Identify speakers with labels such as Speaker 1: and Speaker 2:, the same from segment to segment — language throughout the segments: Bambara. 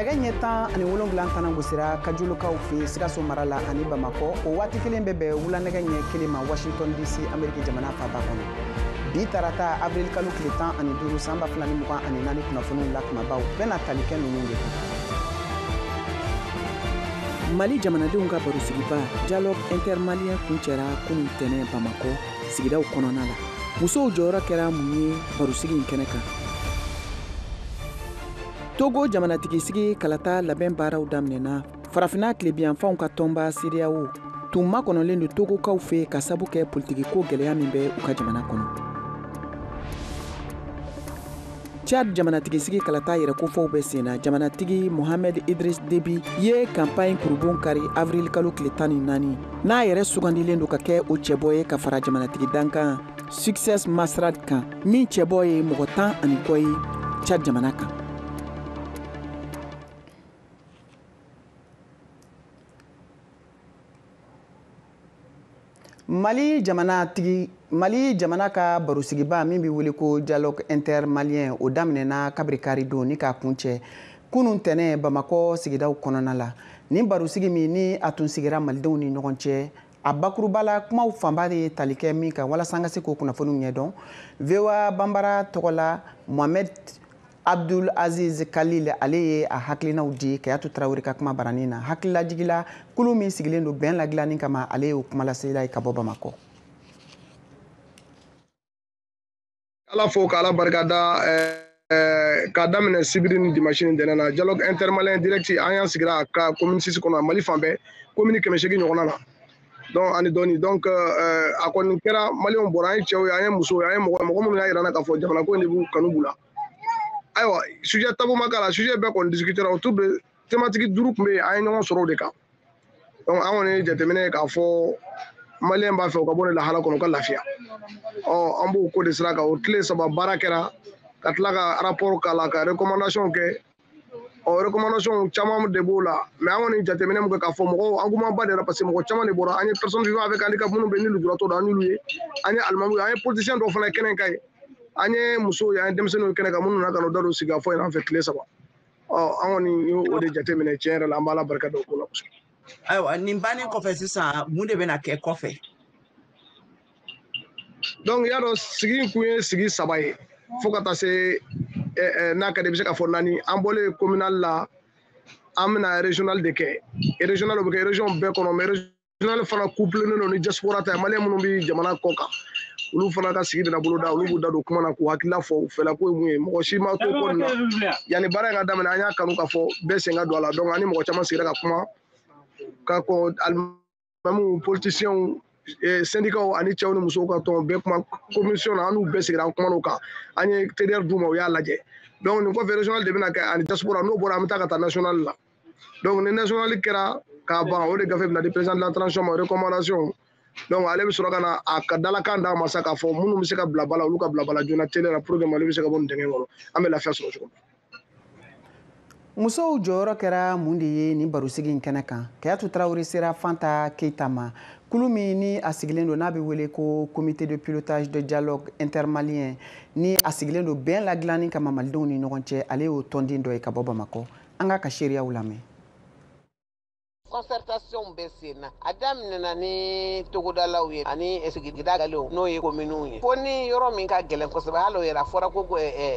Speaker 1: nɛgɛ ɲɛ 17 tana gosira Kajulukaw fɛ Sikaso mara la ani Bamako o waati kelen bɛ bɛn wulanɛgɛ ɲɛ 1 ma Washington DC Amérique jamana faaba kɔnɔ. Bi tarata avril kalo tile 15 san 2024 kunnafoniw la kumabaw bɛna tali kɛ ninnu de kan. Mali jamanadenw ka barosigiba dialogue intermalien kuncɛra kunun tɛnɛ Bamako sigidaw kɔnɔna la. Musow jɔyɔrɔ kɛra mun ye barosigi in kɛnɛ kan. Togo jamanatigi sigi kalata labɛn baaraw daminɛna farafina tilebiyanfanw ka tɔnba CEDEAO tun makɔnɔlen do Togokaw fɛ ka sabu kɛ politiki ko gɛlɛya min bɛ u ka jamana kɔnɔ. Tchad jamanatigi sigi kalata yɛrɛ kofɔw bɛ senna jamanatigi Mohamed Idriss Déby ye campagne kurubon kari avril kalo tile 14 n'a yɛrɛ sugandilen do ka kɛ o cɛbɔ ye ka fara jamanatigi dankan Success Masrad kan min cɛbɔ ye mɔgɔ 10 ani kɔ ye Tchad jamana kan. Mali jamana ka barosigiba min bɛ wele ko dialogue intermalien o daminɛna kabiri kari don ni k'a kuncɛ kunun tɛnɛ Bamako sigidaw kɔnɔna la. Nin barosigi min ni a tun sigira malidenw ni ɲɔgɔn cɛ a bakuruba la kumaw fanba de ye tali kɛ min kan walasa an ka se k'o kunnafoniw ɲɛdɔn. VOA Banbara tɔgɔ la Mohamed Abdul Aziz Khalil ale ye a hakilinaw di Kayatu Tarawele ka kuma baranin na. Hakililajigila kulu min sigilen do bɛn ladilanni kama ale ye o kuma lasela ye ka bɔ Bamako.
Speaker 2: Ala fo k'ala barikada k'a daminɛ sibiri ni dimanche ni ntɛnɛn na dialogue intermalien direct an y'an sigira ka commune 6 kɔnɔ Mali fan bɛɛ commune 800 ɲɔgɔnna na donc ani dɔɔni donc a kɔni kɛra maliyɛnw bɔra an ye cɛw ye an ye musow ye an ye mɔgɔ minnu y'a yira an na k'a fɔ jamana ko in de b'u kanu b'u la. Ayiwa sujet tabou ma k'a la sujet bɛɛ kɔni discutera autour de thématique 5 tun bɛ yen an ye ɲɔgɔn sɔrɔ o de kan donc an kɔni ye jateminɛ ye k'a fɔ maliyɛn b'a fɛ u ka bɔ nin lahala kɔnɔ u ka lafiya an b'o ko de sira kan o tile 3 baara kɛra ka tila ka rapport k'a la ka recommandation kɛ recommandation caman de b'o la mais an kɔni jateminɛ mun kɛ k'a fɔ mɔgɔw engouement ba de la parce que mɔgɔ caman de bɔra an ye personne vivant avec handicap minnu bɛ ni lujuratɔ don an y'olu ye an ye alimamuw ye an ye politicien dɔw fana ye kɛnɛ kan ye an ye musow ye an ye denmisɛnninw kɛnɛ kan minnu nana ka n'o da don sigi ka fɔ yen an fɛ tile 3 an kɔni y'o de jateminɛ tiɲɛ yɛrɛ la an b'ala barika da o ko la kosɛbɛ.
Speaker 3: Ayiwa nin bannen kɔfɛ sisan mun de bɛna kɛ kɔfɛ.
Speaker 2: Donc y'a dɔn sigi in kun ye sigi 3 ye fo ka taa se n'a ka di i bɛ se ka fɔ 4 an bɔlen communal la an bɛna régional de kɛ régional o bɛ kɛ région bɛɛ kɔnɔ mais régional fana couplenen don ni diaspora ta ye maliyɛn minnu bɛ jamana kɔ kan olu fana ka sigi bɛna boloda olu b'u da don kuma na k'u hakilila fɔ u fɛla ko ye mun ye mɔgɔ si ma to ko nin na yanni baara in ka daminɛ an y'a kanu k'a fɔ bɛɛ sen ka don a la donc an ni mɔgɔ caman sigira ka kuma ka kɔn alimamuw politiciens syndicats ani cɛw ni musow ka tɔn bɛɛ kuma commission na an n'u bɛɛ sigira an kuman'o kan an ye TDR d'u ma u y'a lajɛ donc nin kɔfɛ régional de bɛna kɛ ani diaspora n'o bɔra an bɛ taa ka taa national la donc ni national kɛra k'a ban o de gafe bɛna di président de la transition ma recommandation donc ale bɛ sɔrɔ ka na a ka dalakan d'a ma sa k'a fɔ minnu bɛ se ka bila bala olu ka bila bala joona télé la pour que Mali bɛ se ka bɔ nin dingɛ kɔnɔ an bɛ lafiya sɔrɔ cogo min.
Speaker 1: Musow jɔyɔrɔ kɛra mun de ye nin barosigi in kɛnɛ kan Kayatu Tarawele sera Fanta Keita ma kulu min ni a sigilen don n'a bɛ wele ko comité de pilotage de dialogue intermalien ni a sigilen don bɛn ladilanni kama malidenw ni ɲɔgɔn cɛ ale y'o tɔnden dɔ ye ka bɔ Bamako an ka seereyaw lamɛn.
Speaker 4: Concertation bɛ sen na a daminɛna ni togodalaw ye ani sigidagalenw n'o ye kominiw ye fo ni yɔrɔ min ka gɛlɛn kosɛbɛ hali o yɛrɛ fɔra ko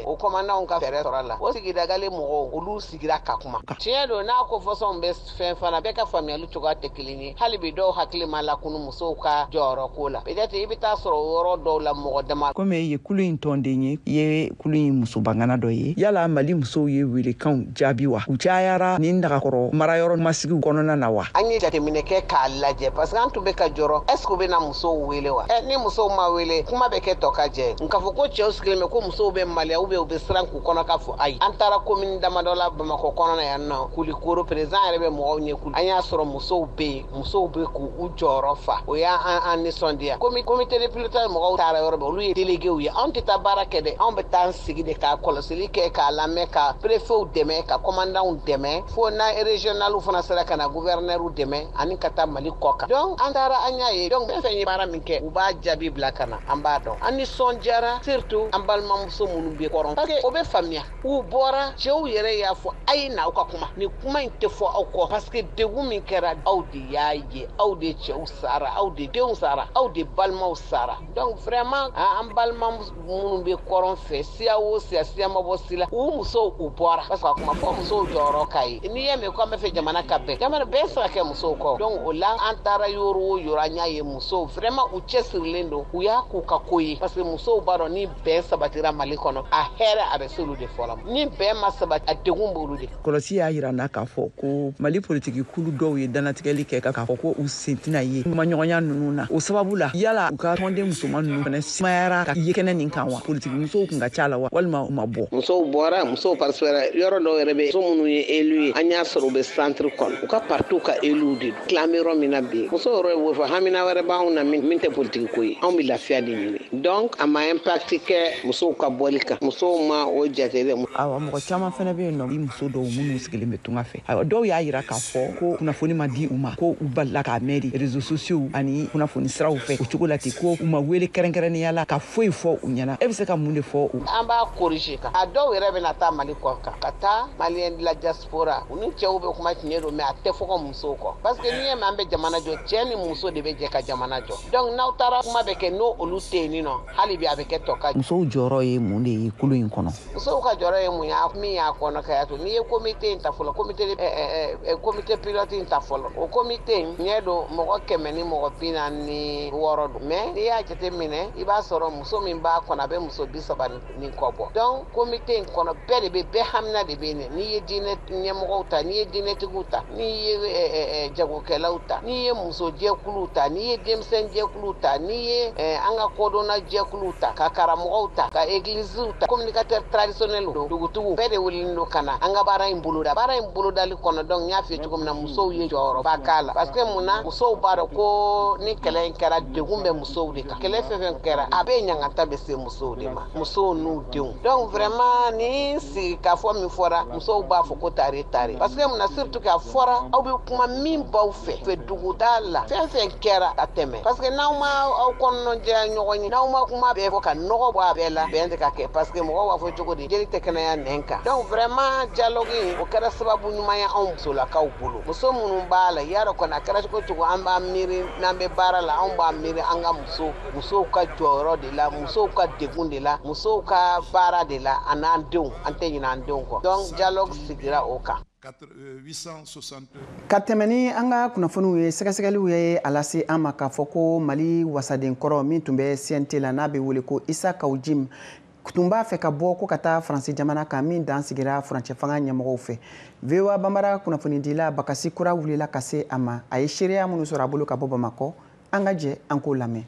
Speaker 4: o commandantw ka fɛɛrɛ sɔrɔ a la o sigidagale mɔgɔw olu sigira ka kuma tiɲɛ don n'a ko fɔsɔnw bɛ fɛn fana bɛɛ ka faamuyali cogoya tɛ kelen ye hali bi dɔw hakili ma lakunu musow ka jɔyɔrɔ ko la peut-être i bɛ taa sɔrɔ o yɔrɔ dɔw la mɔgɔ dama
Speaker 3: komi ye kulu in tɔnden ye i ye kulu in muso bangana dɔ ye yala Mali musow ye welekanw jaabi wa u cayara nin dagakɔrɔ marayɔrɔ masigiw kɔnɔna na wa.
Speaker 4: An ye jateminɛ kɛ k'a lajɛ parce que an tun bɛ ka jɔrɔ est-ce que u bɛna musow wele wa ni musow ma wele kuma bɛ kɛ tɔ ka jɛ nka fɔ ko cɛw sigilen bɛ ko musow bɛ maloya ou bien u bɛ siran k'u kɔnɔ ka fɔ ayi an taara commune damadɔ la Bamakɔ kɔnɔna yan nɔ Kulikoro président yɛrɛ bɛ mɔgɔw ɲɛ kulu an y'a sɔrɔ musow bɛ yen musow bɛ k'u jɔyɔrɔ fa o y'an nisɔndiya comité de pilotage mɔgɔw taara yɔrɔ bɛɛ olu ye déléguéw ye anw tɛ taa baara kɛ dɛ anw bɛ taa an sigi de ka kɔlɔsili kɛ k'a lamɛn ka préfetw dɛmɛ ka commandantw dɛmɛ fo na régionalw fana sera ka na gouverneur dɛmɛ tɛmɛ ani ka taa Mali kɔ kan. Donc an taara an y'a ye donc fɛn ye baara min kɛ u b'a jaabi bila ka na an b'a dɔn. An nisɔndiyara surtout an balimamuso minnu bɛ kɔrɔn parce que o bɛ faamuya u bɔra cɛw yɛrɛ y'a fɔ a ye na aw ka kuma ni kuma in tɛ fɔ aw kɔ parce que degun min kɛra aw de y'a ye aw de cɛw sara aw de denw sara aw de balimaw sara donc vraiment an balima minnu bɛ kɔrɔn fɛ siya o siya ma bɔ si la u musow u bɔra parce que a kuma fɔ musow jɔyɔrɔ ka ye n'i ye mɛn ko an bɛ fɛ jamana ka bɛn jamana bɛɛ sera kɛ musow kɔ donc o la an taara yɔrɔ o yɔrɔ an y'a ye musow vraiment u cɛsirilen don u y'a k'u ka ko ye parce que musow b'a dɔn ni bɛn sabatira Mali kɔnɔ a hɛrɛ a bɛ se olu de fɔlɔ ni bɛn ma sabati a degun b'olu de.
Speaker 3: Kɔlɔsi y'a yira n'a k'a fɔ ko Mali politiki kulu dɔw ye danatigɛli kɛ k'a fɔ ko u sen tɛna ye kumaɲɔgɔnya ninnu na o sababu la yala u ka tɔnden musoman ninnu fana sumayara ka ye kɛnɛ nin kan wa politiki musow kun ka ca la wa walima u ma bɔ.
Speaker 4: Musow bɔra musow participera yɔrɔ dɔw yɛrɛ bɛ muso minnu ye élu ye an y'a sɔrɔ u bɛ centre kɔnɔ u ka parti ka élu de don tila an bɛ yɔrɔ min na bi musow yɛrɛ y'o fɔ hamina wɛrɛ b'anw na min tɛ politiki ko ye anw bɛ lafiya de ɲini donc a ma impact kɛ musow ka bɔli kan musow ma o jate dɛ.
Speaker 3: Awa mɔgɔ caman fana bɛ yen nɔ i muso dɔw minnu sigilen bɛ tunga fɛ awa dɔw y'a yira k'a fɔ ko kunnafoni ma di u ma ko u balila k'a mɛn de réseaux sociaux ani kunnafoni siraw fɛ o cogo la ten ko u ma wele kɛrɛnkɛrɛnnenya la ka foyi fɔ u ɲɛna e bɛ se ka mun de fɔ u.
Speaker 4: An b'a corriger kan a dɔw yɛrɛ bɛna taa Mali kɔ kan ka taa Malien de la diaspora u ni cɛw bɛ kuma tiɲɛ don mais a tɛ fɔ ka musow kɔ parce que n'i ye mɛn an bɛ jamana jɔ cɛ ni muso de bɛ jɛ ka jamana jɔ donc n'aw taara kuma bɛ kɛ n'o olu tɛ yen nɔ hali bi a bɛ kɛ tɔ ka.
Speaker 3: Musow jɔyɔrɔ ye mun de ye kulu in kɔnɔ.
Speaker 4: Musow ka jɔyɔrɔ ye mun ye min y'a kɔnɔ ka to n'i ye comité in ta fɔlɔ comité pilote in ta fɔlɔ o comité in ɲɛ don mɔgɔ 146 don mais n'i y'a jate minɛ i b'a sɔrɔ muso min b'a kɔnɔ a bɛ muso 30 ni kɔ bɔ donc comité in kɔnɔ bɛɛ de bɛ bɛɛ hamina de bɛ yen n'i ye diinɛ ɲɛmɔgɔw ta n'i ye diinɛtigiw ta n'i ye jagokɛlaw ta n'i ye muso jɛkuluw ta n'i ye denmisɛn jɛkuluw ta n'i ye an ka kodɔnna jɛkuluw ta ka karamɔgɔw ta ka églisew ta communicateur traditionnel don dugutigiw bɛɛ de wililen don ka na an ka baara in bolodali kɔnɔ donc n y'a f'i ye cogo min na musow ye jɔyɔrɔba k'a la parce que mun na musow b'a dɔn ko ni kɛlɛ in kɛra degun bɛ musow de kan kɛlɛ fɛn fɛn kɛra a bɛɛ ɲangata bɛ se musow de ma musow n'u denw donc vraiment ni sigi ka fɔ min fɔra musow b'a fɔ ko tare parce que mun na surtout k'a fɔra aw bɛ kuma min b'aw fɛ duguda la fɛn fɛn kɛra a tɛmɛ parce que n'aw ma aw kɔnɔnajɛya ɲɔgɔn ye n'aw ma kuma bɛɛ fɔ ka nɔgɔ bɔ a bɛɛ la bɛn tɛ ka kɛ parce que mɔgɔw b'a fɔ cogo di jeli tɛ kɛnɛya nɛn kan donc vraiment dialogue in o kɛra sababu ɲuman ye anw musolakaw bolo muso minnu b'a la y'a dɔn kɔni a kɛra cogo cogo an b'a miiri n'an bɛ baara la anw b'a miiri an ka musow ka jɔyɔrɔ de la musow ka degun de la musow ka baara de la a n'an denw an tɛ ɲinɛ an denw kɔ donc dialogue sigira o kan.
Speaker 1: Ka tɛmɛ ni an ka kunnafoniw ye sɛgɛsɛgɛliw ye a lase an ma k'a fɔ ko Mali wasaden kɔrɔ min tun bɛ CNT la n'a bɛ wele ko Isa Kawujim tun b'a fɛ ka bɔ ko ka taa Faransi jamana kan min dan sigira furancɛ fanga ɲɛmɔgɔw fɛ. VOA Bambara kunnafonidila Bakasi Kura wulila ka se a ma a ye seereya minnu sɔrɔ a bolo ka bɔ Bamakɔ an ka jɛ an k'o lamɛn.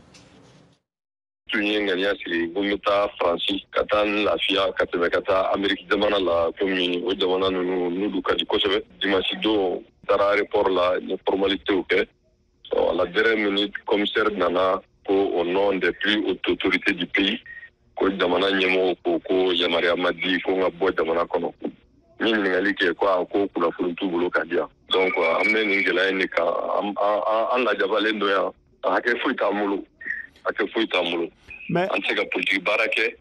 Speaker 5: Tun ye ŋaniya sigi ko n bɛ taa Faransi ka taa n lafiya ka tɛmɛ ka taa Ameriki jamana la komi o jamana ninnu n'olu ka di kosɛbɛ dimanche don taara aéroport la n ye formalitéw kɛ à la dernière minute commissaire nana ko au nom des plus hautes autorités du pays ko jamana ɲɛmɔgɔw ko yamaruya ma di ko n ka bɔ jamana kɔnɔ n ye ɲininkali kɛ ko kunnafoni t'u bolo ka di yan donc an bɛ nin gɛlɛya in de kan an lajabalen don yan hakɛ foyi t'an bolo an tɛ se ka politiki baara kɛ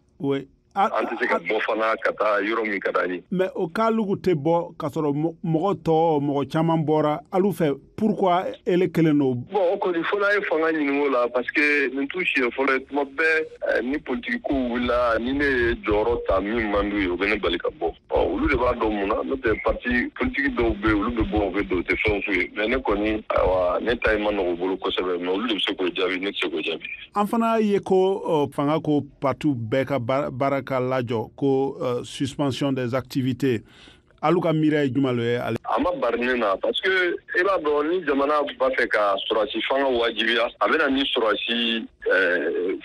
Speaker 5: an tɛ se ka bɔ fana ka taa yɔrɔ min ka d'an ye.
Speaker 6: Mais o k'alugu tɛ bɔ ka sɔrɔ mɔgɔ caman bɔra alu fɛ pourquoi ele kelen no.
Speaker 5: Bon o kɔni fo n'a ye fanga ɲini o la parce que nin t'u siɲɛ fɔlɔ ye tuma bɛɛ ni politiki ko wulila ni ne ye jɔyɔrɔ ta min man d'u ye o bɛ ne bali ka bɔ olu de b'a dɔn mun na n'o tɛ parti politiki dɔw bɛ yen olu bɛ bɔ u bɛ don o tɛ fɛn f'u ye mais ne kɔni ayiwa ne ta ma nɔgɔ bolo kosɛbɛ mais olu de bɛ se k'o jaabi ne tɛ se k'o jaabi.
Speaker 6: An fana ye ko fanga ko parti bɛɛ ka baara ka lajɔ ko suspension des activités alu ka miira ye jumɛn ye ale.
Speaker 5: A ma bari ne na parce que e b'a dɔn ni jamana b'a fɛ ka sɔrɔdasi fanga wajibiya a bɛ na ni sɔrɔdasi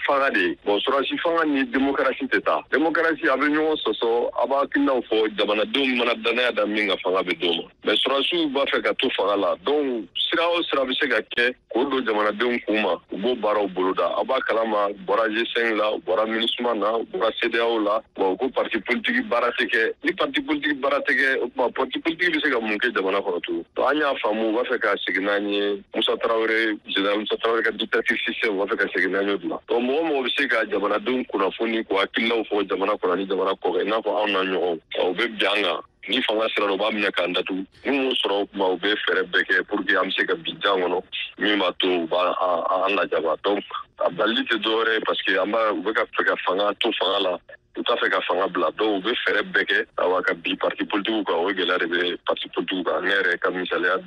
Speaker 5: fanga de ye bon sɔrɔdasi fanga ni démocratie tɛ taa démocratie a bɛ ɲɔgɔn sɔsɔ a b'a hakilinaw fɔ jamanadenw mana danaya da min ka fanga bɛ d'o ma mais sɔrɔdasiw b'a fɛ ka to fanga la donc sira o sira bɛ se ka kɛ k'o don jamanadenw kun ma u b'o baaraw boloda a b'a kalama bɔra G5 la u bɔra MINUSMA na u bɔra CEDEAO la bon ko parti politique baara tɛ kɛ ni parti politique baara tɛ kɛ o tuma parti politique bɛ se ka mun kɛ jamana kɔnɔ to an y'a faamu u b'a fɛ ka segin n'an ye Musa Traoré général Musa Traoré ka dictature système u b'a fɛ ka segin n'an ye o de la mɔgɔ mɔgɔ bɛ se ka jamanadenw kunnafoni k'u hakililaw fɔ jamana kɔnɔ ni jamana kɔ kan i n'a fɔ anw n'a ɲɔgɔnw u bɛ bi an kan ni fanga sera u b'a minɛ k'an datugu ni m'o sɔrɔ o kuma u bɛ fɛɛrɛ bɛɛ kɛ pour que an bɛ se ka bi jan kɔnɔ min b'a to u b'an lajaba donc a balili tɛ dɔwɛrɛ ye parce que u bɛ ka fɛ ka fanga to fanga la u t'a fɛ ka fanga bila donc u bɛ fɛɛrɛ bɛɛ kɛ awa ka bi parti politique kan o gɛlɛya de bɛ parti politique kan ne yɛrɛ ka misaliya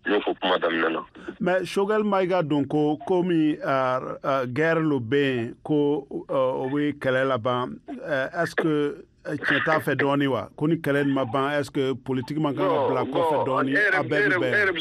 Speaker 5: y'o fɔ kuma daminɛ na.
Speaker 6: mais Choguel Maïga don ko komi guerre lo bɛ yen ko o bɛ kɛlɛ laban est-ce que tiɲɛ t'a fɛ dɔɔnin wa ko ni kɛlɛ ma ban est-ce que politique man kan ka bila kɔfɛ dɔɔnin a bɛɛ bɛ bɛn. e bɛ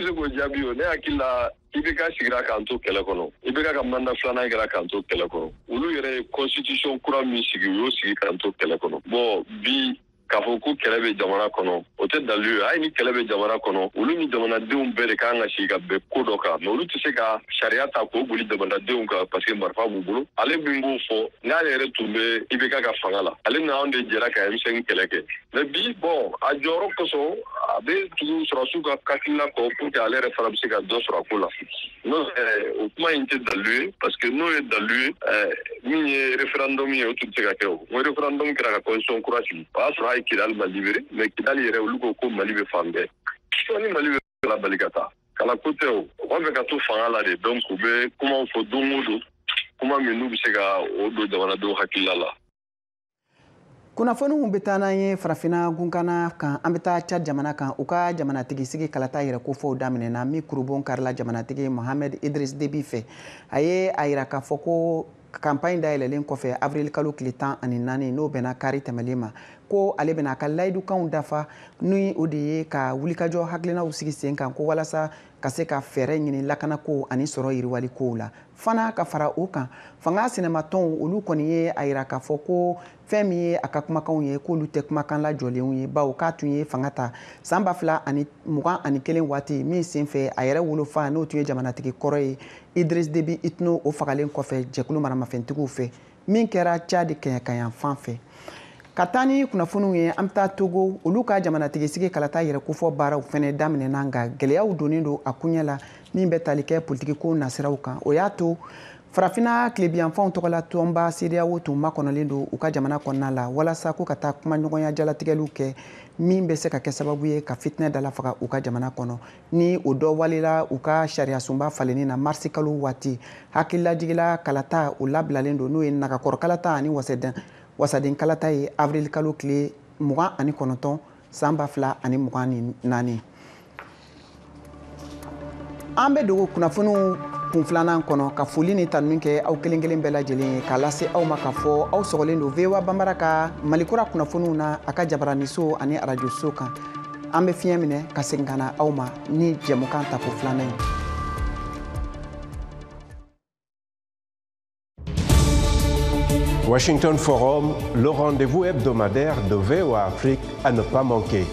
Speaker 6: se k'o jaabi o ne hakili la IBK sigira k'an to kɛlɛ kɔnɔ IBK ka mandat filanan kɛra k'an to kɛlɛ kɔnɔ olu yɛrɛ ye constitution kura min sigi u y'o sigi k'an to kɛlɛ kɔnɔ bon bi k'a fɔ ko kɛlɛ bɛ jamana kɔnɔ o tɛ dalilu ye hali ni kɛlɛ bɛ jamana kɔnɔ olu ni jamanadenw bɛɛ de kan ka sigi ka bɛn ko dɔ kan mais olu tɛ se ka sariya ta k'o boli jamanadenw kan parce que marifa b'u bolo ale min b'o fɔ n'ale yɛrɛ tun bɛ IBK ka fanga la ale ni anw de jɛra ka M5 kɛlɛ kɛ mais bi bon a jɔyɔrɔ kosɔn a bɛ tugu sɔrɔsiw ka hakilina kɔ pour que ale yɛrɛ fana bɛ se ka dɔ sɔrɔ a ko la n'o o kuma in tɛ dalilu ye parce que n'o ye dalilu ye min ye référendum ye o tun tɛ se ka kɛ o référendum kɛra ka constitution kura sigi o y'a sɔrɔ Kidal ma libéré mais Kidal yɛrɛ olu ko Mali bɛ fan bɛɛ ni Mali bɛ la bali ka taa kala ko tɛ o u b'a fɛ ka to fanga la de donc u bɛ kumaw fɔ don o don kuma min n'u bɛ se ka o don jamanadenw hakilila la.
Speaker 1: kunnafoniw bɛ taa n'an ye farafinna gunkana kan an bɛ taa Cad jamana kan u ka jamanatigi sigi kalata yɛrɛ ko fɔw daminɛna min kurubon karila jamanatigi Mohamed Idriss Déby fɛ a ye a yira k'a fɔ ko campagne dayɛlɛlen kɔfɛ avril kalo tile 14 n'o bɛnna kari tɛmɛlen ma ko ale bɛna a ka layidukanw dafa ni o de ye ka wulikajɔ hakilinaw sigi sen kan ko walasa ka se ka fɛɛrɛ ɲini lakanako ani sɔrɔ yiriwali kow la fana ka fara o kan fanga sinɛmatɔnw olu kɔni ye a yira k'a fɔ ko fɛn min ye a ka kumakanw ye k'olu tɛ kumakan lajɔlenw ye bawo k'a tun ye fanga ta san 2021 waati min senfɛ a yɛrɛ wolofa n'o tun ye jamanatigi kɔrɔ ye Idriss Déby Itno o fagalen kɔfɛ jɛkulu maramafɛntigiw fɛ min kɛra Cad kɛɲɛkayan fan fɛ ka taa ni kunnafoniw ye an bɛ taa Togo olu ka jamanatigi sigi kalata yɛrɛ kofɔ baaraw fɛnɛ daminɛna nka gɛlɛyaw donnen don a kuɲɛ la min bɛ tali kɛ politiki ko nasiraw kan o y'a to farafinna tilebiyanfanw tɔgɔla tɔnba CEDEAO tun makɔnɔlen don u ka jamana kɔnɔna la walasa ko ka taa kumaɲɔgɔnya jalatigɛliw kɛ min bɛ se ka kɛ sababu ye ka fitinɛ dalafaga u ka jamana kɔnɔ ni o dɔ walila u ka sariya sunba falenni na marisi kalo waati hakililajigila kalata o labilalen don n'o ye nagakɔrɔ kalata ani wasaden kalata ye avril kalo tile 29 san 2024 an bɛ dogo kunnafoniw kun filanan kɔnɔ ka foli ni tanun kɛ aw kelen kelen bɛɛ lajɛlen ye k'a lase aw ma k'a fɔ aw sɔgɔlen don VOA Banbara ka malikura kunnafoniw na a ka jabaraniso ani arajoso kan an bɛ fiɲɛ minɛ ka segin ka na aw ma ni jɛmukan tako filanan ye.
Speaker 7: Washington Forum, le rendez-vous hebdomadaire de VOA Afrique à ne pas manquer.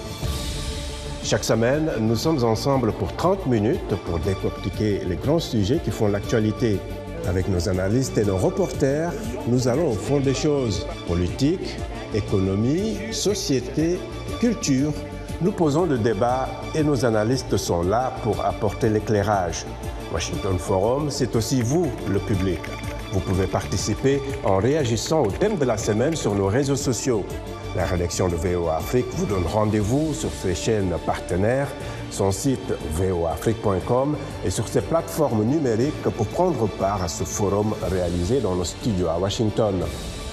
Speaker 7: Chaque semaine, nous sommes ensemble pour 30 minutes pour décortiquer les grands sujets qui font l'actualité. Avec nos analystes et nos reporters, nous allons au fond des choses. Politique, économie, société, culture. Nous posons le débat et nos analystes sont là pour apporter l'éclairage. Washington Forum, c'est aussi vous, le public. Vous pouvez participer en réagissant au thème de la semaine sur nos réseaux sociaux. La rédaction de VOA Afrique vous donne rendez-vous sur ses chaînes partenaires, son site voaafrique.com et sur ses plateformes numériques pour prendre part à ce forum réalisé dans nos studios à Washington.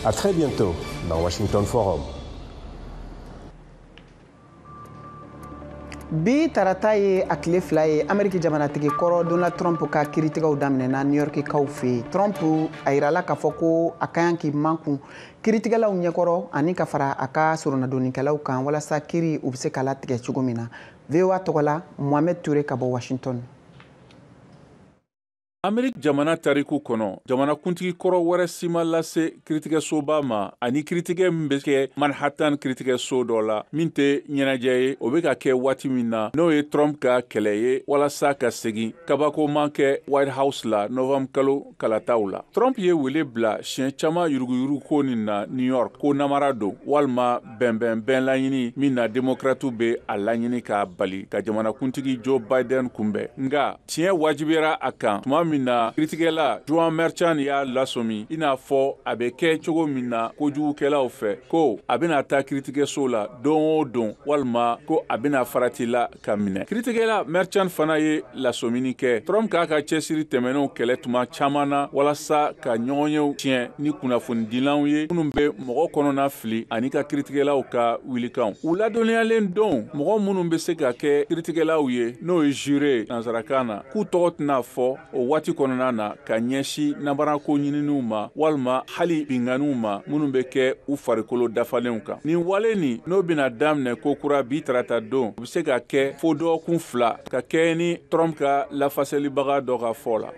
Speaker 7: À très bientôt dans Washington Forum.
Speaker 1: Bi tarata ye a tile fila ye Ameriki jamanatigi kɔrɔ Donald Trump ka kiiritigɛw daminɛna New York kaw fɛ Trump a yirala k'a fɔ ko a ka ɲi k'i makun kiiritigɛlaw ɲɛkɔrɔ ani ka fara a ka soronadonikɛlaw kan walasa kiiri u bɛ se k'a latigɛ cogo min na VOA tɔgɔla Mohamed Touré ka bɔ Washington.
Speaker 8: Amerik jamana tariku kono jamana kuntigi kɔrɔ wɛrɛ sima lase kiiritigɛsoba ma ani kiiritigɛ min bɛ kɛ Manhattan kiiritigɛso dɔ la min tɛ ɲɛnajɛ ye o bɛ ka kɛ waati min na n'o ye Trump ka kɛlɛ ye walasa ka segin kabakoman kɛ White House la Novembre kalo kalataw la. Trump ye wele bila siɲɛ caman yuruguyurugu ko nin na New York ko namara don walima bɛnbɛn laɲini min na Démocrates bɛ a laɲini k'a bali ka jamana kuntigi Joe Biden kunbɛn. Nga tiɲɛ wajibiyara a kan tuma min na kiiritigɛla Joan Merchan y'a lasomi i n'a fɔ a bɛ kɛ cogo min na kojugukɛlaw fɛ ko a bɛna taa kiiritigɛso la don o don walima ko a bɛna farati la ka minɛ. Kiiritigɛla Merchan fana ye lasomini kɛ Trump k'a ka cɛsiri tɛmɛnenw kɛlɛ tuma caman na walasa ka ɲɔgɔnyew tiɲɛ ni kunnafonidilaw ye minnu bɛ mɔgɔ kɔnɔna fili ani ka kiiritigɛlaw ka wilikanw. U ladɔnniyalen don mɔgɔ minnu bɛ se ka kɛ kiiritigɛlaw ye n'o ye juré nansarakan na k'u tɔgɔ tɛna fɔ o waati kɔnɔna na ka ɲɛsi nabarako ɲininiw ma walima hali binganiw ma minnu bɛ kɛ u farikolo dafalenw kan. Nin wale nin n'o bɛna daminɛ ko kura bi tarata don o bɛ se ka kɛ fo dɔgɔkun 2 ka kɛ ni Trump ka lafaselibaga dɔ ka fɔ la.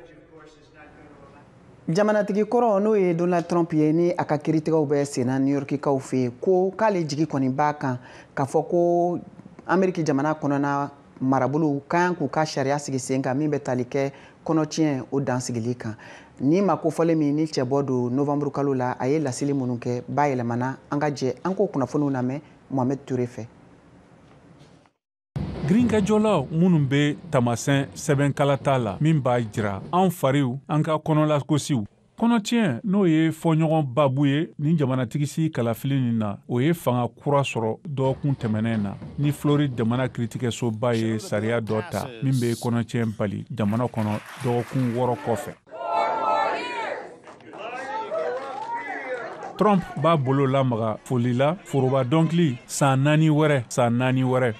Speaker 1: Jamanatigi kɔrɔ n'o ye Donald Trump ye ni a ka kiiritigɛw bɛ senna New Yorkikaw fɛ yen ko k'ale jigi kɔni b'a kan k'a fɔ ko Ameriki jamana kɔnɔna marabolo kan k'u ka sariya sigi sen kan min bɛ tali kɛ kɔnɔtiɲɛ o dansigili kan. Ni ma kofɔlen min ni cɛ bɔ don Novembre kalo la a ye lasili minnu kɛ bayɛlɛmana an ka jɛ an k'o kunnafoniw lamɛn Mohamed Touré fɛ.
Speaker 9: Girinkajɔlaw minnu bɛ tamasɛn sɛbɛnkalata la min b'a jira an fariw an ka kɔnɔlagosiw. Kɔnɔtiɲɛ n'o ye fɔɲɔgɔn babu ye ni jamanatigisi kalafili nin na o ye fanga kura sɔrɔ dɔgɔkun tɛmɛnen na ni Floride jamana kiiritigɛsoba ye sariya dɔ ta min bɛ kɔnɔtiɲɛ bali jamana kɔnɔ dɔgɔkun 6 kɔfɛ. Trump b'a bolo lamaga foli la foroba dɔnkili san 4 wɛrɛ.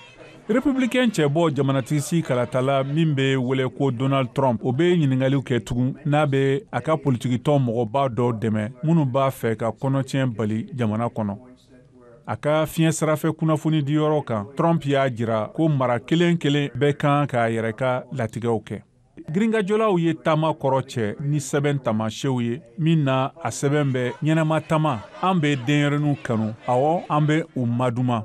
Speaker 9: Républicain cɛbɔ jamanatigisi kalatala min bɛ wele ko Donald Trump o bɛ ɲininkaliw kɛ tugun n'a bɛ a ka politikitɔn mɔgɔba dɔw dɛmɛ minnu b'a fɛ ka kɔnɔtiɲɛ bali jamana kɔnɔ. A ka fiɲɛ sarafɛ kunnafoni diyɔrɔ kan Trump y'a jira ko mara kelen bɛ kan k'a yɛrɛ ka latigɛw kɛ. Girinkajɔlaw ye taama kɔrɔ cɛ ni sɛbɛn taamasiyɛw ye min na a sɛbɛn bɛ ɲɛnama taama an bɛ denyɛrɛninw kanu awɔ an bɛ u maduma.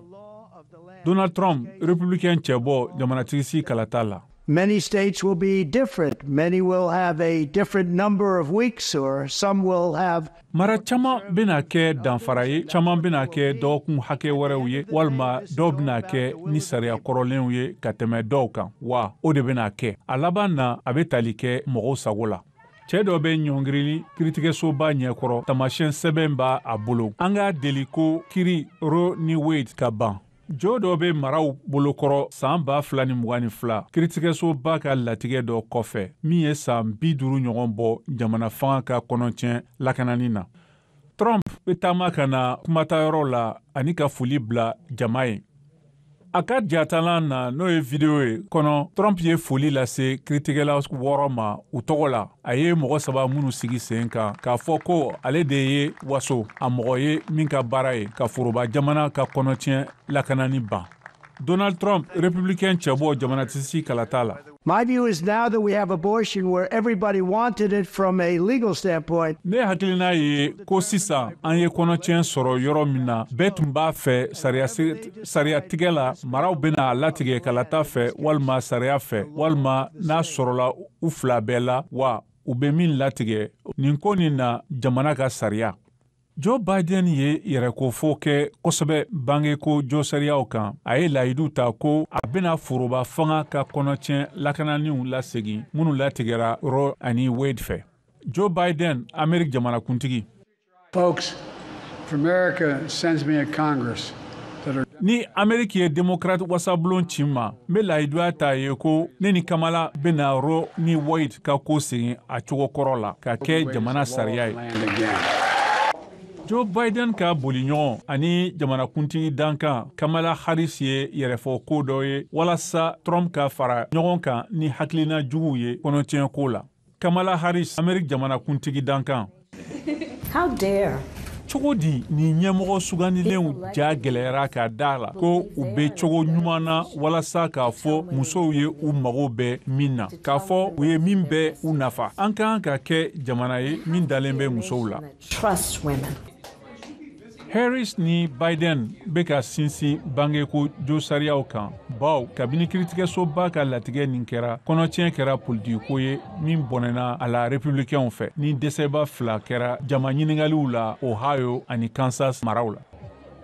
Speaker 9: Donald Trump, Republican cɛbɔ jamanatigisi kalata la.
Speaker 10: Many states will be different. Many will have a different number of weeks or some will have.
Speaker 9: Mara caman bɛna kɛ danfara ye, caman bɛna kɛ dɔgɔkun hakɛ wɛrɛw ye, walima dɔw bɛna kɛ ni sariya kɔrɔlenw ye ka tɛmɛ dɔw kan, wa o de bɛna kɛ. A laban na a bɛ tali kɛ mɔgɔw sago la. Cɛ dɔ bɛ ɲɔngirili kiiritigɛsoba ɲɛkɔrɔ tamasiyɛn sɛbɛn b'a a bolo. An ka deli ko kiiri Roe ni Wade ka ban. Jo dɔ bɛ maraw bolokɔrɔ san 2022 kiiritigɛsoba ka latigɛ dɔ kɔfɛ min ye san 50 ɲɔgɔn bɔ jamana fanga ka kɔnɔtiɲɛ lakanani na. Trump bɛ taama ka na kumatayɔrɔ la ani ka foli bila jama ye. A ka jatalan na n'o ye video ye kɔnɔ Trump ye foli lase kiiritigɛla 6 ma u tɔgɔ la. A ye mɔgɔ 3 minnu sigi sen kan k'a fɔ ko ale de ye waso a mɔgɔ ye min ka baara ye ka foroba jamana ka kɔnɔtiɲɛ lakanani ban. Donald Trump, Republican cɛbɔ jamanatigisi kalata la.
Speaker 10: My view is now that we have abortion where everybody wanted it from a legal standpoint.
Speaker 9: Ne hakilina ye ko sisan an ye kɔnɔtiɲɛ sɔrɔ yɔrɔ min na bɛɛ tun b'a fɛ sariya tigɛ la maraw bɛna latigɛ kalata fɛ walima sariya fɛ walima n'a sɔrɔla u fila bɛɛ la wa u bɛ min latigɛ nin ko nin na jamana ka sariya. Joe Biden ye yɛrɛkofɔ kɛ kosɛbɛ bangeko jɔsariyaw kan. A ye layidu ta ko a bɛna foroba fanga ka kɔnɔtiɲɛ lakananiw lasegin minnu latigɛra Roe ani Wade fɛ. Joe Biden, Amerik jamanakuntigi.
Speaker 11: Folks, if America sends me a Congress that are...
Speaker 9: Ni Amerik ye Democrat wasabulon ci ma, n bɛ layiduya ta ye ko ne ni Kamala bɛna Roe ni Wade ka ko segin a cogo kɔrɔ la ka kɛ jamana sariya ye. Joe Biden ka boliɲɔgɔn ani jamanakuntigi dankan Kamala Harris ye yɛrɛfɔ ko dɔ ye walasa Trump ka fara ɲɔgɔn kan ni hakilina juguw ye kɔnɔtiɲɛ ko la. Kamala Harris, Amerik jamanakuntigi dankan.
Speaker 12: How dare
Speaker 9: cogo di ni ɲɛmɔgɔ suganilenw ja gɛlɛyara ka da la ko u be cogo ɲuman na walasa k'a fɔ musow ye u mago bɛ min na k'a fɔ u ye min bɛ u nafa an k'an ka kɛ jamana ye min dalen bɛ musow la. Harris ni Biden bɛ ka sinsin bangeko jo sariyaw kan baw kabini kiiritigɛsoba ka latigɛ nin kɛra kɔnɔtiɲɛ kɛra politiko ye min bɔnɛna a la républicainw fɛ ni dɛsɛba 2 kɛra jama ɲiningaliw la Ohio ani Kansas maraw la.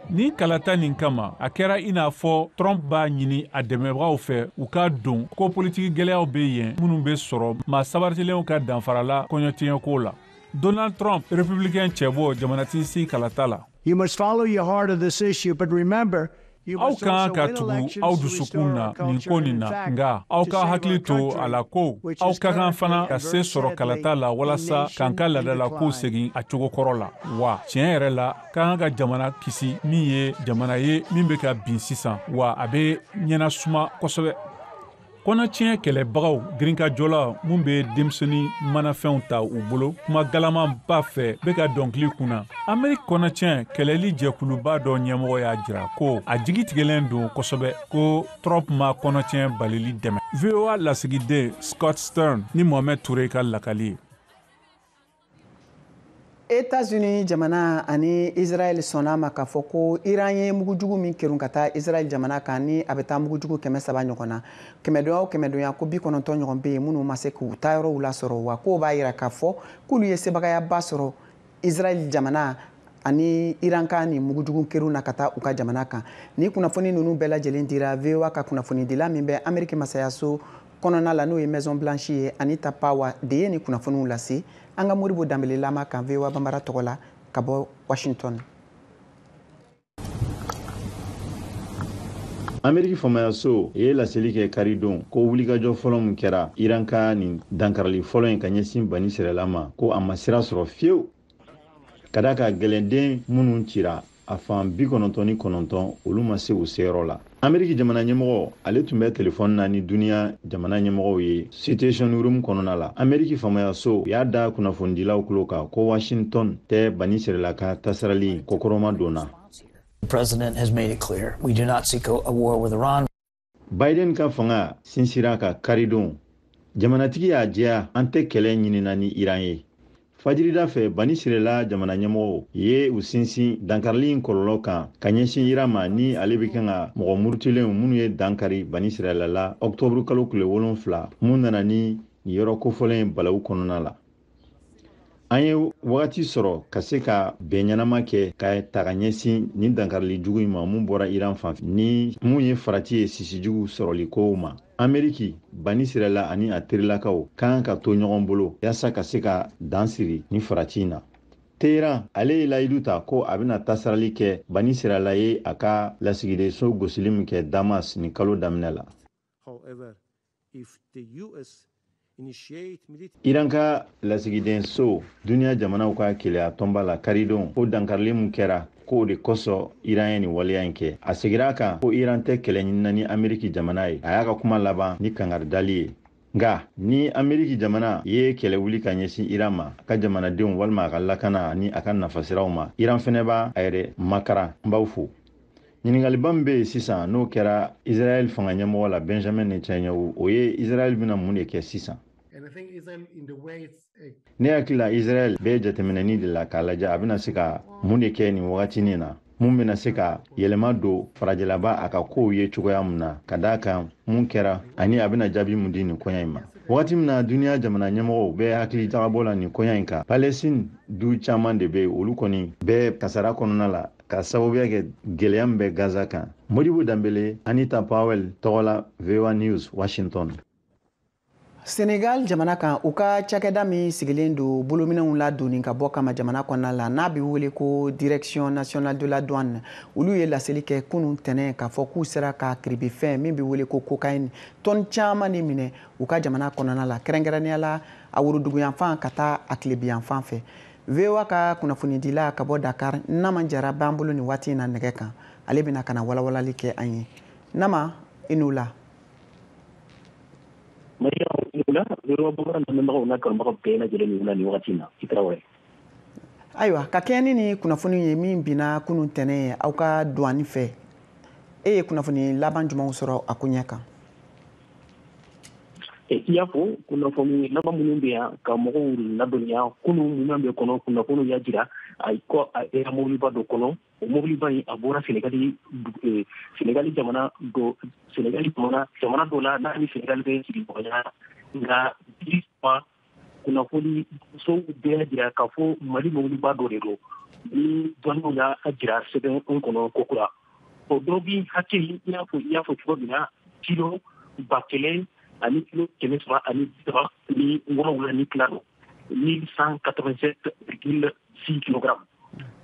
Speaker 9: Ni kalata nin kama a kɛra i n'a fɔ Trump b'a ɲini a dɛmɛbagaw fɛ u ka don ko politiki gɛlɛyaw bɛ yen minnu bɛ sɔrɔ maa sabaritilenw ka danfarala kɔɲɔtiɲɛko la. Donald Trump républicain cɛbɔ jamanatigi kalata la.
Speaker 10: You must follow your heart of this issue, but remember,
Speaker 9: aw kan ka tugu aw dusukun na nin ko nin na nga aw ka hakili to a la ko aw ka kan fana ka se sɔrɔ kalata la walasa k'an ka ladala ko segin a cogo kɔrɔ la wa tiɲɛ yɛrɛ la k'an ka jamana kisi min ye jamana ye min bɛ ka bin sisan wa a bɛ ɲɛna suma kosɛbɛ. Kɔnɔtiɲɛ kɛlɛbagaw girinkajɔla mun bɛ denmisɛnnin manafɛnw ta u bolo kuma galaman ba fɛ bɛ ka dɔnkili kunna. Ameriki kɔnɔtiɲɛ kɛlɛli jɛkuluba dɔ ɲɛmɔgɔ y'a jira ko a jigi tigɛlen don kosɛbɛ ko Trump ma kɔnɔtiɲɛ balili dɛmɛ. VOA lasigiden Scott Stern ni Mohamed Touré ka lakali ye.
Speaker 1: États-Unis jamana ani Israel sɔnna ma k'a fɔ ko Iran ye mugujugu min kerun ka taa Israel jamana kan ni a bɛ taa mugujugu 300 ɲɔgɔn na. Kɛmɛdonya o kɛmɛdonya ko 90 ɲɔgɔn bɛ yen minnu ma se k'u taa yɔrɔw lasɔrɔ wa k'o b'a jira k'a fɔ k'olu ye sebagayaba sɔrɔ Israel jamana ani Iran ka ni mugujugu kerun na ka taa u ka jamana kan. Ni kunnafoni ninnu bɛɛ lajɛlen dira VOA ka kunnafonidila min bɛ Ameriki masayaso kɔnɔna la n'o ye Maison Blanche ye Anita Power de ye ni kunnafoniw lase. An ka Moribo Dambele lama kan VOA Bambara tɔgɔ la ka bɔ Washington.
Speaker 12: Ameriki famayaso ye laseli kɛ karidon ko wulikajɔ fɔlɔ min kɛra Iran ka nin dankarali fɔlɔ in ka ɲɛsin bani Israɛl ma ko a ma sira sɔrɔ fiyewu ka da ka gɛlɛnden minnu cira a fan 99 olu ma se u seyɔrɔ la. Ameriki jamana ɲɛmɔgɔ ale tun bɛ telefɔni na ni duniya jamana ɲɛmɔgɔw ye Situation Room kɔnɔna la. Ameriki famayaso y'a da kunnafonidilaw kulo kan ko Washington tɛ bani Israɛl ka tasarali kokɔrɔma donna.
Speaker 13: The president has made it clear we do not seek a war with Iran.
Speaker 12: Biden ka fanga sinsira ka karidon jamanatigi y'a jɛya an tɛ kɛlɛ ɲinina ni Iran ye. Fajirida fɛ bani Israɛl jamana ɲɛmɔgɔw ye u sinsin dankarili in kɔlɔlɔ kan ka ɲɛsin Iran ma ni ale bɛ kan ka mɔgɔ murutilenw minnu ye dankari bani Israɛl la Octobre kalo tile 7 mun nana ni yɔrɔ kofɔlen balawu kɔnɔna la. An ye wagati sɔrɔ ka se ka bɛn ɲɛnama kɛ ka taga ɲɛsin ni dankarili jugu in ma mun bɔra Iran fan fɛ ni mun ye farati ye sisi jugu sɔrɔli kow ma. Ameriki bani Israɛl ani a terilakaw kan ka to ɲɔgɔn bolo yasa ka se ka dan siri ni farati in na. Teheran ale ye layidu ta ko a bɛna tasarali kɛ bani Israɛl ye a ka lasigidenso gosili min kɛ Damas ni kalo daminɛ la. Iran ka lasigidenso duniya jamanaw ka keleya tɔnba la karidon ko dankarili min kɛra ko de kosɔn Iran ye nin waleya in kɛ. A segira kan ko Iran tɛ kɛlɛ ɲinina ni Ameriki jamana ye. A y'a ka kuma laban ni kangaridali ye. Nga ni Ameriki jamana ye kɛlɛ wuli ka ɲɛsin Iran ma a ka jamanadenw walima a ka lakana ni a ka nafasiraw ma Iran fɛnɛ b'a a yɛrɛ makara n b'aw fo. Ɲiningaliba min bɛ yen sisan n'o kɛra Israel fanga ɲɛmɔgɔ la Benjamin Netanyahu o ye Israel bɛna mun de kɛ sisan. Ne hakili la Israel bɛ jateminɛni de la k'a lajɛ a bɛna se ka mun de kɛ nin wagatinin na mun bɛna se ka yɛlɛma don farajalaba a ka kow ye cogoya min na ka d'a kan mun kɛra ani a bɛna jaabi mun di nin koɲa in ma. Wagati min na duniya jamana ɲɛmɔgɔw bɛ hakili jagabɔ la nin koɲa in kan Palestine du caman de bɛ yen olu kɔni bɛ kasara kɔnɔna la ka sababuya kɛ gɛlɛya min bɛ Gaza kan. Modibo Dambele, Anita Powell, tɔgɔ la VOA News, Washington.
Speaker 1: Senegal jamana kan u ka cakɛda min sigilen don bolominɛnw ladonni ka bɔ kama jamana kɔnɔna la n'a bɛ wele ko Direction Nationale de la Douane olu ye laseli kɛ kunun tɛnɛ k'a fɔ k'u sera ka kiribifɛn min bɛ wele ko cocaïne tɔni caman de minɛ u ka jamana kɔnɔna la kɛrɛnkɛrɛnnenya la a woroduguyanfan ka taa a tilebiyanfan fɛ. VOA ka kunnafonidila ka bɔ Dakar Nama Jara b'an bolo nin waati in na nɛgɛ kan ale bɛna ka na walawalali kɛ an ye. Nama i n'u la. Ayiwa ka kɛɲɛ ni kunnafoni ye min bina kunun tɛnɛ aw ka douane fɛ e ye kunnafoni laban jumɛnw sɔrɔ a ko ɲɛ kan?
Speaker 14: I y'a fɔ kunnafoni laban minnu bɛ yan ka mɔgɔw ladɔnniya kunun minnu bɛ kɔnɔ kunnafoniw y'a jira ko a era mobiliba dɔ kɔnɔ o mobiliba in a bɔra Senegali jamana dɔ la n'a ni Senegali bɛ sigi ɲɔgɔnya nka kunnafoni sow bɛɛ jira k'a fɔ Mali mobiliba dɔ de don ni douaniw y'a jira sɛbɛn kɔnɔ ko kura o dɔ bi hakɛ i y'a fɔ cogo min na kilo 1000 ani kilo 330 ni wɔɔrɔ ni tila don 1187,6 kilogrammes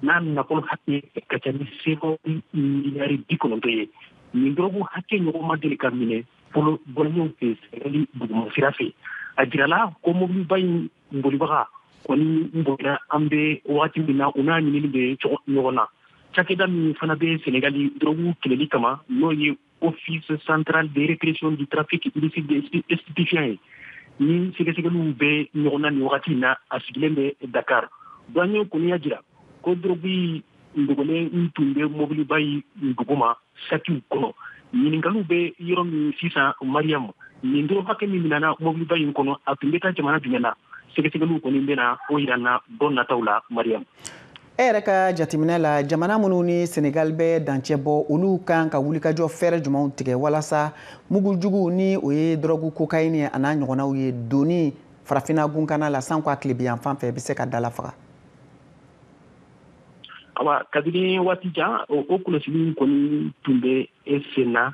Speaker 14: n'a nafolo hakɛ ka ca ni seko miliyari 90 ye nin dɔrɔgu hakɛ ɲɔgɔn ma deli ka minɛ fɔlɔ bɔlɔɲɛw fɛ Senegali duguma sira fɛ a jirala ko mobiliba in bolibaga kɔni bolila an bɛ waati min na u n'a ɲinini bɛ ɲɔgɔn na cakɛda min fana bɛ Senegali dɔrɔgu kɛlɛli kama n'o ye Office central de répression du trafic illicite des stupéfiants ye ni sɛgɛsɛgɛliw bɛ ɲɔgɔn na nin wagati in na a sigilen bɛ Dakar douanier kɔni y'a jira ko dɔrɔgu dogolen tun bɛ mobiliba in duguma sakiw kɔnɔ ɲininkaliw bɛ yɔrɔ min sisan Mariam nin dɔrɔgu hakɛ min minɛna mobiliba in kɔnɔ a tun bɛ taa jamana jumɛn na sɛgɛsɛgɛliw kɔni bɛna o yira n na don nataw la Mariam.
Speaker 1: E yɛrɛ ka jateminɛ la jamana minnu ni Senegal bɛ dancɛ bɔ olu kan ka wulikajɔ fɛrɛ jumɛnw tigɛ walasa mugujugu ni o ye dɔrɔgu kokaini a n'a ɲɔgɔnnaw ye doni farafina gunkana la san ko a tile bi yan fan fɛ bɛ se ka dalafaga?
Speaker 14: Awa kabini waati jan o kɔlɔsili kɔni tun bɛ sen na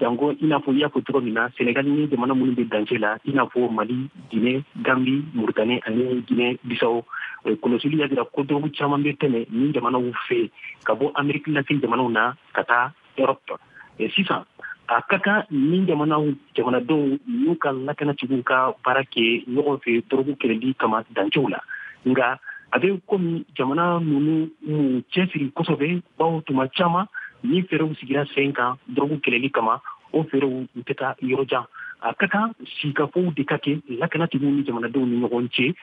Speaker 14: jango i n'a fɔ i y'a fɔ cogo min na Senegal ni jamana minnu bɛ dancɛ la i n'a fɔ Mali, Guinée, Gambie, Mauritanie ani Guinée Bissau kɔlɔsili y'a jira ko dɔrɔgu caman bɛ tɛmɛ ni jamanaw fɛ ka bɔ Amérique latine jamanaw na ka taa Europe sisan a ka kan ni jamanadenw n'u ka lakanatigiw ka baara kɛ ɲɔgɔn fɛ dɔrɔgu kɛlɛli kama dancɛw la nka a bɛ komi jamana ninnu cɛsiri kosɛbɛ bawo tuma caman ni fɛɛrɛw sigira sen kan dɔrɔgu kɛlɛli kama o fɛɛrɛw u tɛ taa yɔrɔ jan a ka kan sigikafɔw de ka kɛ lakanatigiw ni jamanadenw ni ɲɔgɔn cɛ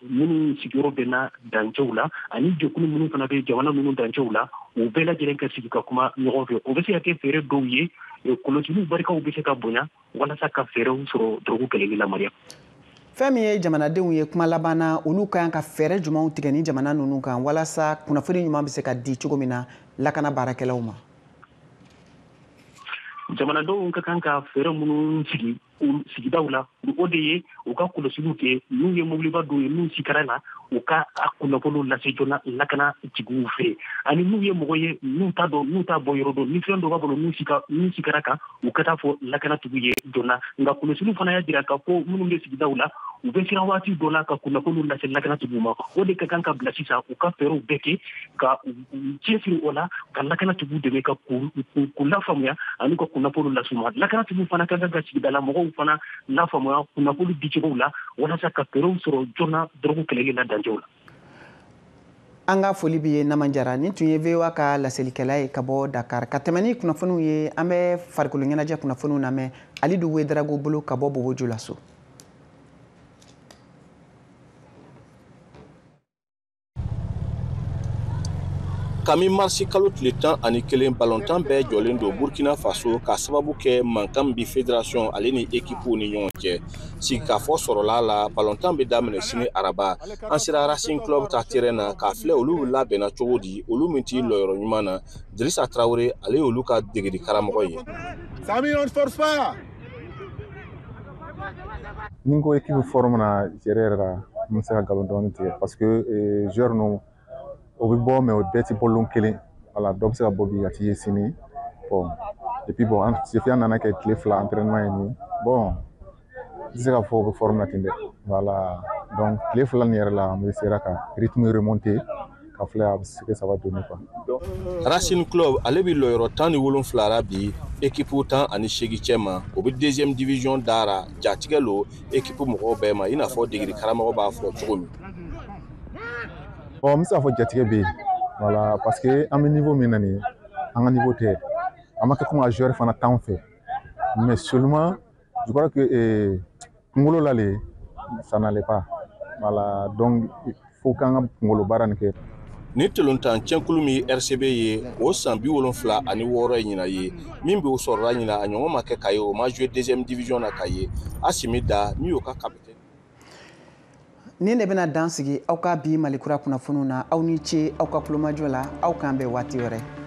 Speaker 14: minnu sigiyɔrɔ bɛnna dancɛw la ani jɛkulu minnu fana bɛ jamana ninnu dancɛw la u bɛɛ lajɛlen ka sigi ka kuma ɲɔgɔn fɛ o bɛ se ka kɛ fɛɛrɛ dɔw ye kɔlɔsiliw barikaw bɛ se ka bonya walasa ka fɛɛrɛw sɔrɔ dɔrɔgu kɛlɛli la Mariam.
Speaker 1: Fɛn min ye jamanadenw ye kuma laban na olu kan ka fɛɛrɛ jumɛnw tigɛ ni jamana ninnu kan walasa kunnafoni ɲuman bɛ se ka di cogo min na lakana baarakɛlaw ma?
Speaker 14: Jamanadenw ka kan ka fɛɛrɛ minnu sigi sigidaw la o de ye u ka kɔlɔsiliw kɛ n'u ye mobiliba dɔw ye n'u sigara la u ka a kunnafoniw lase joona lakana tigiw fɛ ani n'u ye mɔgɔ ye n'u t'a bɔ yɔrɔ dɔn ni fɛn dɔ b'a bolo n'u sigara kan u ka taa fɔ lakana tigiw ye joona nka kɔlɔsiliw fana y'a jira k'a fɔ minnu bɛ sigidaw la u bɛ siran waati dɔ la ka kunnafoniw lase lakana tigiw ma o de ka kan ka bila sisan u ka fɛɛrɛw bɛɛ kɛ ka cɛsiri o la ka lakana tigiw dɛmɛ ka k'u lafaamuya ani ka kunnafoniw las'u ma lakana tigiw fana ka kan ka sigida la mɔgɔw fana lafaamuya kunnafoni dicogow la walasa ka fɛɛrɛw sɔrɔ joona dɔrɔgu kɛlɛli la dancɛw la.
Speaker 1: An ka foli b'i ye Naman Jara nin tun ye VOA ka lasɛlikɛla ye ka bɔ Dakar ka tɛmɛ ni kunnafoniw ye an bɛ farikolo ɲɛnajɛ kunnafoniw lamɛn Alidu Wederago bolo ka bɔ Bobojo la so.
Speaker 15: Kami marsi kalo tile 11 ballontan bɛɛ jɔlen don Burkina Faso ka sababu kɛ mankan bi fédération ale ni équipew ni ɲɔgɔn cɛ sigikafɔ sɔrɔla la ballontan bɛ daminɛ sini araba an sera Racing Club ta terrain na k'a filɛ olu labɛnna cogo di olu min t'i lɔyɔrɔ ɲuman na Dirisa Traoré ale olu ka degeli karamɔgɔ ye.
Speaker 16: Ni ko équipe forme na yɛrɛ la n bɛ se ka nkalon dɔɔni tigɛ parce que joueur ninnu o bɛ bɔ mais o bɛɛ tɛ bɔlon kelen voilà dɔ bɛ se ka bɔ bi a tɛ ye sini bon et puis bon an nana kɛ tile 2 entraînement ye nin bon n tɛ se ka fɔ o bɛ forme na ten dɛ voilà donc tile 2 nin yɛrɛ la an bɛ sera ka rythme remonter ka filɛ a bɛ se ka saba donner quoi.
Speaker 15: Racing Club ale bɛ lɔyɔrɔ 17 la bi équipe 18 cɛ ma o bɛ deuxième division dara jatigɛ lo équipe mɔgɔw bɛɛ ma i n'a fɔ degeli karamɔgɔ b'a fɔ cogo min.
Speaker 16: Bon, n bɛ se k'a fɔ jatigɛ bɛ yen voilà parce que an bɛ niveau min na nin ye an ka niveau tɛ an ma kɛ comme ka joueur fana t'anw fɛ mais seulement je crois que kunkolo la le ça n'allait pas voilà donc fo k'an ka kunkolo baara nin kɛ.
Speaker 15: Ni tolontan cɛnkulu min RCB ye o san 76 ye ɲina ye min bɛ o sɔrɔla ɲina a ɲɔgɔn ma kɛ Kaye o ma jouer deuxième division na Kaye Asimi Da min y'o ka capitaine.
Speaker 1: Ni ne bɛna dan sigi aw ka bi Malikura kunnafoniw na aw ni ce aw ka kulomajɔ la aw k'an bɛn waati wɛrɛ.